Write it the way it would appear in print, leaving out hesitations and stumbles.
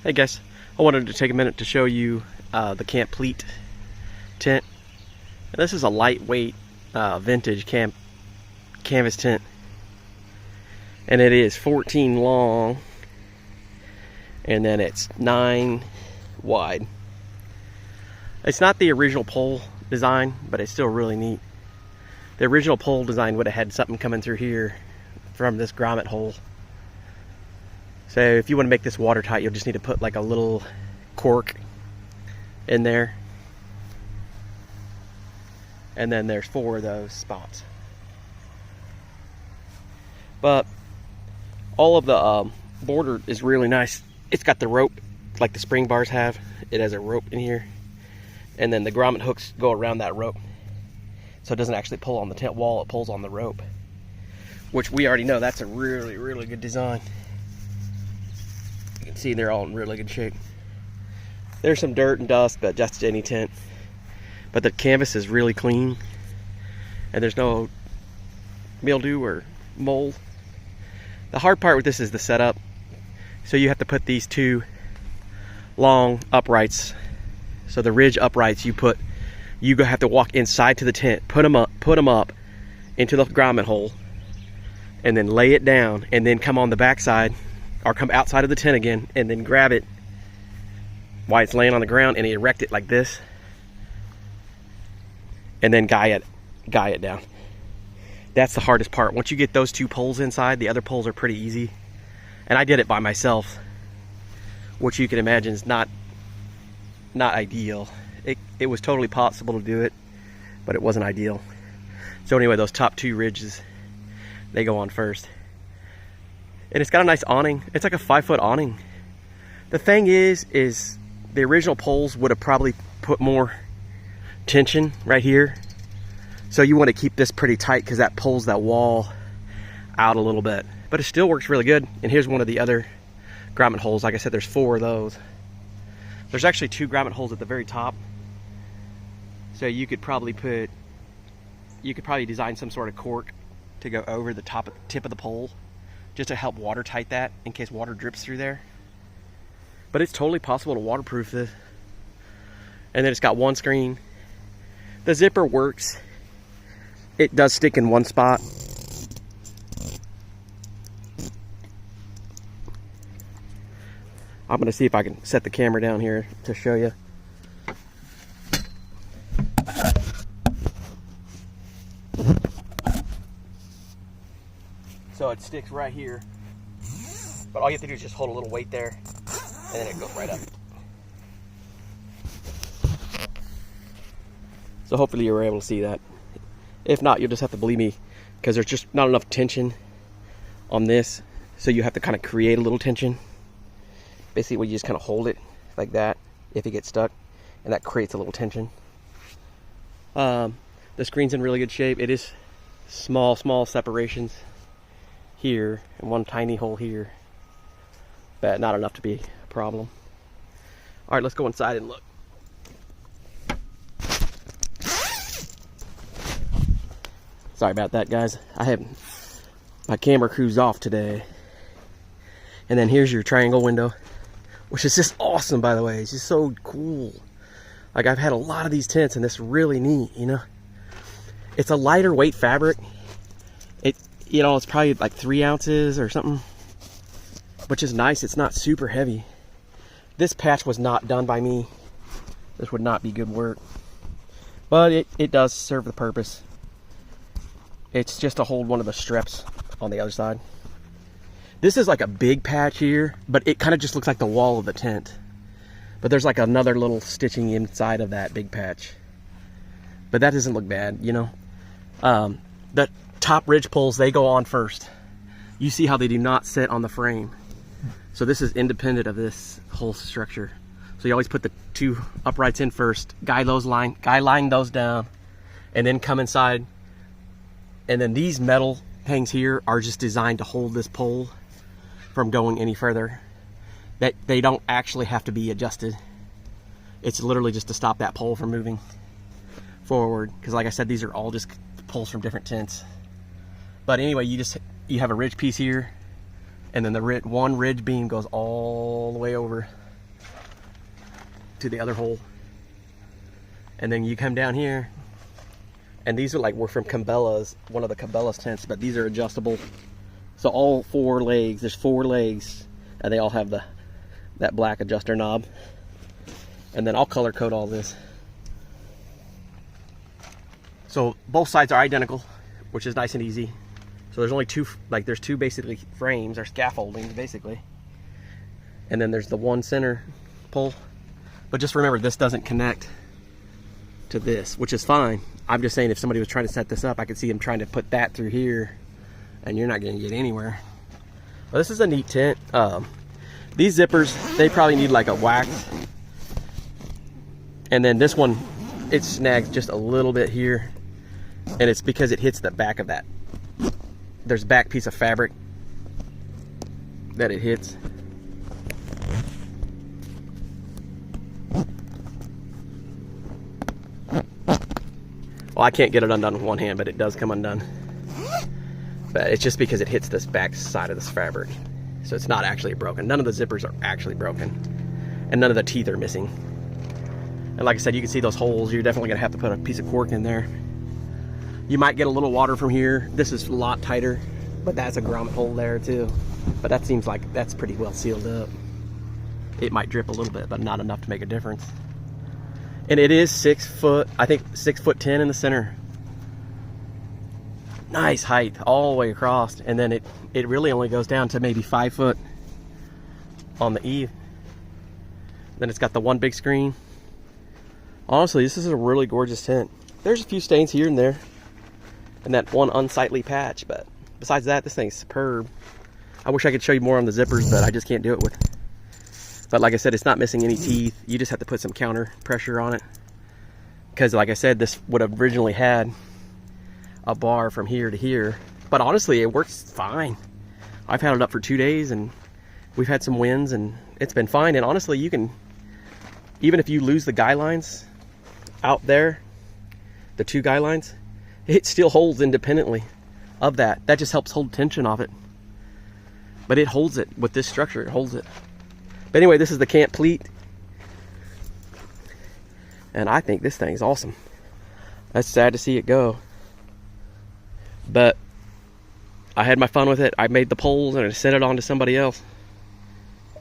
Hey guys, I wanted to take a minute to show you the Camplete tent. This is a lightweight vintage canvas tent, and it is 14 long and then it's 9 wide. It's not the original pole design, but it's still really neat. The original pole design would have had something coming through here from this grommet hole. So if you want to make this watertight, you'll just need to put like a little cork in there. And then there's 4 of those spots. But all of the border is really nice. It's got the rope like the spring bars have. It has a rope in here. And then the grommet hooks go around that rope. So it doesn't actually pull on the tent wall, it pulls on the rope. Which we already know that's a really, really good design. You can see they're all in really good shape. There's some dirt and dust, but just any tent. But the canvas is really clean, and there's no mildew or mold. The hard part with this is the setup. So you have to put these 2 long uprights. So the ridge uprights you have to walk inside to the tent, put them up into the grommet hole, and then lay it down, and then come on the back side or come outside of the tent again, and then grab it while it's laying on the ground and erect it like this, and then guy it down. That's the hardest part. Once you get those 2 poles inside, the other poles are pretty easy. And I did it by myself, which you can imagine is not ideal. It was totally possible to do it, but it wasn't ideal. So anyway, those top 2 ridges, they go on first. And it's got a nice awning. It's like a 5-foot awning. The thing is the original poles would have probably put more tension right here. So you want to keep this pretty tight because that pulls that wall out a little bit. But it still works really good. And here's one of the other grommet holes. Like I said, there's 4 of those. There's actually 2 grommet holes at the very top. So you could probably design some sort of cork to go over the tip of the pole, just to help watertight that in case water drips through there. But it's totally possible to waterproof this. And then it's got 1 screen. The zipper works. It does stick in 1 spot. I'm gonna see if I can set the camera down here to show you. So it sticks right here, but all you have to do is just hold a little weight there, and then it goes right up. So hopefully you were able to see that. If not, you'll just have to believe me, because there's just not enough tension on this, so you have to kind of create a little tension. Basically, you just kind of hold it like that if it gets stuck, and that creates a little tension. The screen's in really good shape. It is small separations here and 1 tiny hole here, but not enough to be a problem. All right, let's go inside and look. Sorry about that, guys. I have my camera crew's off today. And then here's your triangle window, which is just awesome, by the way. It's just so cool. Like, I've had a lot of these tents, and it's really neat, you know. It's a lighter weight fabric. It's probably like 3 ounces or something, which is nice. It's not super heavy. This patch was not done by me. This would not be good work, but it does serve the purpose. It's just to hold one of the strips on the other side. This is like a big patch here, but it kind of just looks like the wall of the tent. But there's like another little stitching inside of that big patch. But that doesn't look bad, you know. The top ridge poles, they go on first. You see how they do not sit on the frame. So this is independent of this whole structure. So you always put the 2 uprights in first, guy line those down, and then come inside. And then these metal hangs here are just designed to hold this pole from going any further. That they don't actually have to be adjusted. It's literally just to stop that pole from moving forward, because like I said, these are all just poles from different tents. But anyway, you have a ridge piece here, and then the one ridge beam goes all the way over to the other hole. And then you come down here, and these are like, we're from Cabela's, one of the Cabela's tents, but these are adjustable. So all 4 legs, there's 4 legs, and they all have that black adjuster knob. And then I'll color code all this. So both sides are identical, which is nice and easy. So there's only 2, like there's 2 basically frames, or scaffoldings basically. And then there's the one center pole. But just remember, this doesn't connect to this, which is fine. I'm just saying, if somebody was trying to set this up, I could see them trying to put that through here, and you're not gonna get anywhere. Well, this is a neat tent. These zippers, they probably need like a wax. And then this one, it snags just a little bit here, and it's because it hits the back of that. There's a back piece of fabric that it hits. Well, I can't get it undone with one hand, but it does come undone. But it's just because it hits this back side of this fabric. So it's not actually broken. None of the zippers are actually broken. And none of the teeth are missing. And like I said, you can see those holes. You're definitely gonna have to put a piece of cork in there. You might get a little water from here. This is a lot tighter, but that's a grommet hole there too. But that seems like that's pretty well sealed up. It might drip a little bit, but not enough to make a difference. And it is 6 foot, I think 6'10" in the center. Nice height all the way across. And then it really only goes down to maybe 5 foot on the eave. Then it's got the one big screen. Honestly, this is a really gorgeous tent. There's a few stains here and there, and that one unsightly patch, but besides that, this thing's superb. I wish I could show you more on the zippers, but I just can't do it with. But like I said, it's not missing any teeth. You just have to put some counter pressure on it. Because like I said, this would have originally had a bar from here to here. But honestly, it works fine. I've had it up for 2 days, and we've had some winds, and it's been fine. And honestly, you can, even if you lose the guy lines out there, the 2 guy lines, it still holds independently of that. That just helps hold tension off it. But it holds it with this structure, it holds it. But anyway, this is the Camplete, and I think this thing's awesome. That's sad to see it go, but I had my fun with it. I made the poles and I sent it on to somebody else.